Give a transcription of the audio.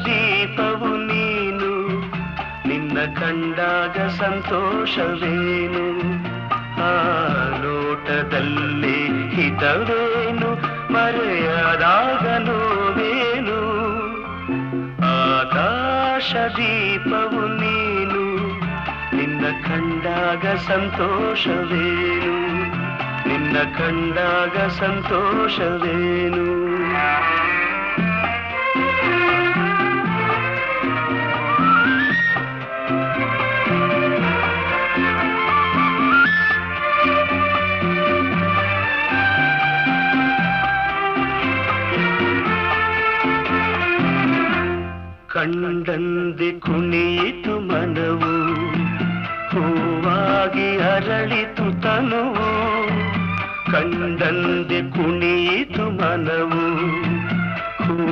ದೀಪವು ನೀನು ನಿನ್ನ ಕಂಡಾಗ ಸಂತೋಷವೇನು ಆ ನೋಟದಲ್ಲಿ ಹಿತವೇನು ಮರೆಯದಾಗ ನೋವೇನು ಆಕಾಶ ದೀಪವು ನೀನು ನಿನ್ನ ಕಂಡಾಗ ಸಂತೋಷವೇನು ನಿನ್ನ ಕಂಡಾಗ ಸಂತೋಷವೇನು ಕಂಡಂದೆ ಕುಣಿಯಿತು ಮನವು ಹೂವಾಗಿ ಅರಳಿತು ತನುವು ಕಂಡಂದೆ ಕುಣಿಯಿತು ಮನವು